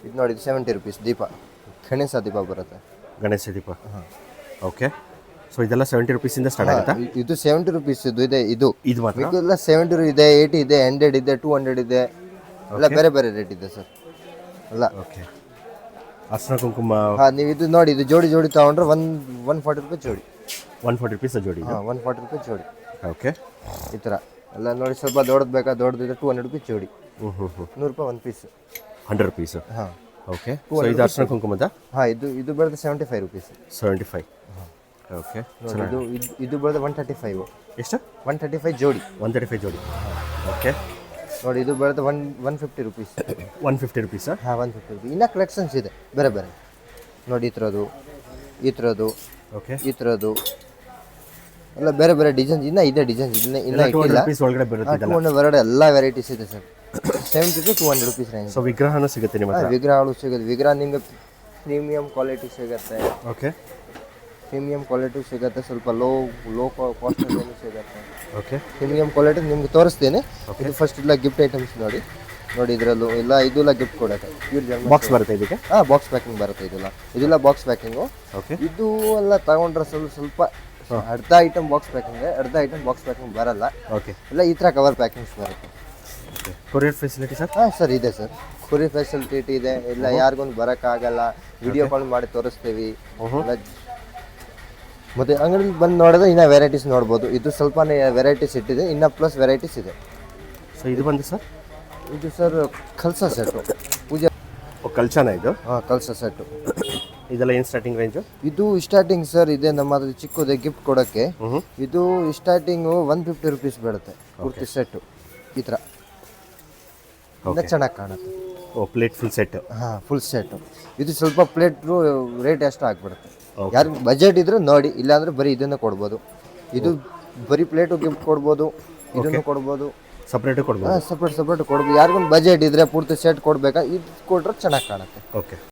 ಇದು ನೋಡಿ, ಇದು 70 ರುಪೀಸ್ ದೀಪ, ಗಣೇಶ ದೀಪ ಬರುತ್ತೆ. ಗಣೇಶ ದೀಪ. ಓಕೆ. ಸೊ ಇದೆಲ್ಲ 70 ರುಪೀಸಿಂದ ಸ್ಟಾರ್ಟ್ ಆಗುತ್ತಾ? ಇದು 70 ರುಪೀಸ್ ಇದೆ. ಇದು ಮಾತ್ರ ಮಿಕ್ಕೆಲ್ಲ 70 ಇದೆ, 80 ಇದೆ, 100 ಇದೆ, 200 ಇದೆ, ಎಲ್ಲ ಬೇರೆ ಬೇರೆ ರೇಟ್ ಇದೆ ಸರ್ ಎಲ್ಲ. ಓಕೆ. ಅರ್ಶಿನ ಕುಂಕುಮ ನೀವು ಇದು ನೋಡಿ, ಇದು ಜೋಡಿ ಜೋಡಿ ತಗೊಂಡ್ರೆ 140 ರೂಪಾಯಿ ಜೋಡಿ. 140 ರುಪೀಸ್ ಜೋಡಿ. 140 ರೂಪಾಯಿ ಜೋಡಿ. ಓಕೆ. ಈ ಥರ ಎಲ್ಲ ನೋಡಿ. ಸ್ವಲ್ಪ ದೊಡ್ಡದು ಬೇಕಾ, ದೊಡ್ಡದಿದೆ 200 ರೂಪಾಯಿ ಜೋಡಿ. 100 ರೂಪಾಯಿ ಒಂದು ಪೀಸ್. 100 ರುಪೀಸ್. ಹಾಂ. ಓಕೆ. ಸೊ ಇದು ಅರ್ಶಿನ ಕುಂಕುಮದ? ಹಾಂ, ಇದು ಬರುತ್ತೆ 75 ರುಪೀಸ್. 75. ಓಕೆ. ಇದು ಬರುತ್ತೆ 135. ಎಷ್ಟು? 135 ಜೋಡಿ. 135 ಜೋಡಿ. ಓಕೆ. ನೋಡಿ, ಇದು ಬರುತ್ತೆ 150 ರುಪೀಸ್. 150 ರುಪೀಸ್. ಹಾಂ, 150 ರುಪೀಸ್. ಇನ್ನೂ ಕಲೆಕ್ಷನ್ಸ್ ಇದೆ ಬೇರೆ ಬೇರೆ. ನೋಡಿ, ಈ ಥರದ್ದು ಓಕೆ, ಈ ಥರದ್ದು ಎಲ್ಲ ಬೇರೆ ಬೇರೆ ಡಿಸೈನ್ಸ್ ಇನ್ನೂ ಇದೆ. ಡಿಸೈನ್ಸ್ ಇನ್ನೂ ಇಟ್ಟಿಲ್ಲ. ಒಳಗಡೆ ಬರುತ್ತೆ. 200 ಹೊರಗಡೆ ಎಲ್ಲ ವೆರೈಟೀಸ್ ಇದೆ sir. 70 to 200 rupees range. So ವಿಗ್ರಹನೂ ಸಿಗುತ್ತೆ ನಿಮ್ಮ ಹತ್ರ? ವಿಗ್ರಹಗಳು ಸಿಗುತ್ತೆ. ವಿಗ್ರಹ ನಿಮಗೆ ಪ್ರೀಮಿಯಂ ಕ್ವಾಲಿಟಿ ಸಿಗುತ್ತೆ. ಓಕೆ. ಪ್ರೀಮಿಯಂ ಕ್ವಾಲಿಟಿ ಸಿಗುತ್ತೆ. ಸ್ವಲ್ಪ ಲೋ ಕಾಸ್ಟ್ ಸಿಗುತ್ತೆ. ಓಕೆ. ಪ್ರೀಮಿಯಂ ಕ್ವಾಲಿಟಿ ನಿಮ್ಗೆ ತೋರಿಸ್ತೇನೆ. ಇದು ಫಸ್ಟ್ ಇಲ್ಲ ಗಿಫ್ಟ್ ಐಟಮ್ಸ್ ನೋಡಿ. ಇದರಲ್ಲೂ ಇಲ್ಲ, ಇದೆಲ್ಲ ಗಿಫ್ಟ್ ಕೊಡೋಕ್ಕೆ ಪ್ಯೂರ್ ಜರ್ಮನ್ ಬಾಕ್ಸ್ ಬರುತ್ತೆ ಇದಕ್ಕೆ? ಹಾಂ, ಬಾಕ್ಸ್ ಪ್ಯಾಕಿಂಗ್ ಬರುತ್ತೆ. ಇದೆಲ್ಲ ಬಾಕ್ಸ್ ಪ್ಯಾಕಿಂಗು. ಓಕೆ. ಇದು ಎಲ್ಲ ತಗೊಂಡ್ರೆ ಸ್ವಲ್ಪ ಅರ್ಧ ಐಟಮ್ ಬಾಕ್ಸ್ ಪ್ಯಾಕಿಂಗ್, ಅರ್ಧ ಐಟಮ್ ಬಾಕ್ಸ್ ಪ್ಯಾಕಿಂಗ್ ಬರಲ್ಲ. ಓಕೆ. ಎಲ್ಲ ಈ ಥರ ಕವರ್ ಪ್ಯಾಕಿಂಗ್ಸ್ ಬರುತ್ತೆ. Courier facility sir? ಹಾಂ ಸರ್, ಇದೆ ಸರ್. ಕೊರಿಯರ್ ಫೆಸಿಲಿಟಿ ಇದೆ. ಇಲ್ಲ ಯಾರಿಗೊಂದು ಬರೋಕ್ಕಾಗಲ್ಲ, ವಿಡಿಯೋ ಕಾಲ್ ಮಾಡಿ ತೋರಿಸ್ತೀವಿ. ಮತ್ತು ಅಂಗಡಿಲಿ ಬಂದು ನೋಡಿದ್ರೆ ಇನ್ನೂ ವೆರೈಟೀಸ್ ನೋಡ್ಬೋದು. ಇದು ಸ್ವಲ್ಪ ವೆರೈಟೀಸ್ ಇಟ್ಟಿದೆ, ಇನ್ನೂ ಪ್ಲಸ್ ವೆರೈಟೀಸ್ ಇದೆ. ಸೊ ಇದು ಬಂದು ಸರ್? ಇದು ಸರ್ ಕಲ್ಸ ಸೆಟ್ಟು, ಪೂಜೆ. ಕಲ್ಚನ ಇದು? ಹಾಂ, ಕಲ್ಸ ಸೆಟ್ಟು. ಇದೆಲ್ಲ ಏನು ಸ್ಟಾರ್ಟಿಂಗ್ ರೇಂಜು? ಇದು ಸ್ಟಾರ್ಟಿಂಗ್ ಸರ್ ಇದೆ ನಮ್ಮ ಹತ್ರ ಚಿಕ್ಕದೆ ಗಿಫ್ಟ್ ಕೊಡೋಕ್ಕೆ. ಇದು ಸ್ಟಾರ್ಟಿಂಗು 150 ರುಪೀಸ್ ಬೀಳುತ್ತೆ ಪೂರ್ತಿ ಸೆಟ್ಟು. ಈ ಥರ ಇನ್ನೂ ಚೆನ್ನಾಗಿ ಕಾಣುತ್ತೆ. Plate full set? ಹಾಂ, ಫುಲ್ ಸೆಟ್ಟು. ಇದು ಸ್ವಲ್ಪ ಪ್ಲೇಟ್ ರೇಟ್ ಎಷ್ಟು ಆಗ್ಬಿಡುತ್ತೆ. ಯಾರಿಗೆ ಬಜೆಟ್ ಇದ್ರೆ ನೋಡಿ, ಇಲ್ಲಾಂದ್ರೆ ಬರೀ ಇದನ್ನು ಕೊಡ್ಬೋದು. ಇದು ಬರೀ ಪ್ಲೇಟು ಗಿಫ್ಟ್ ಕೊಡ್ಬೋದು, ಇದನ್ನು ಕೊಡ್ಬೋದು, ಸಪ್ರೇಟು ಕೊಡ್ಬೋದು. ಸಪ್ರೇಟ್ ಕೊಡ್ಬೋದು. ಯಾರಿಗೊಂದು ಬಜೆಟ್ ಇದ್ರೆ ಪೂರ್ತಿ ಸೆಟ್ ಕೊಡ್ಬೇಕಾ, ಇದು ಕೊಟ್ರೆ ಚೆನ್ನಾಗಿ ಕಾಣುತ್ತೆ. ಓಕೆ.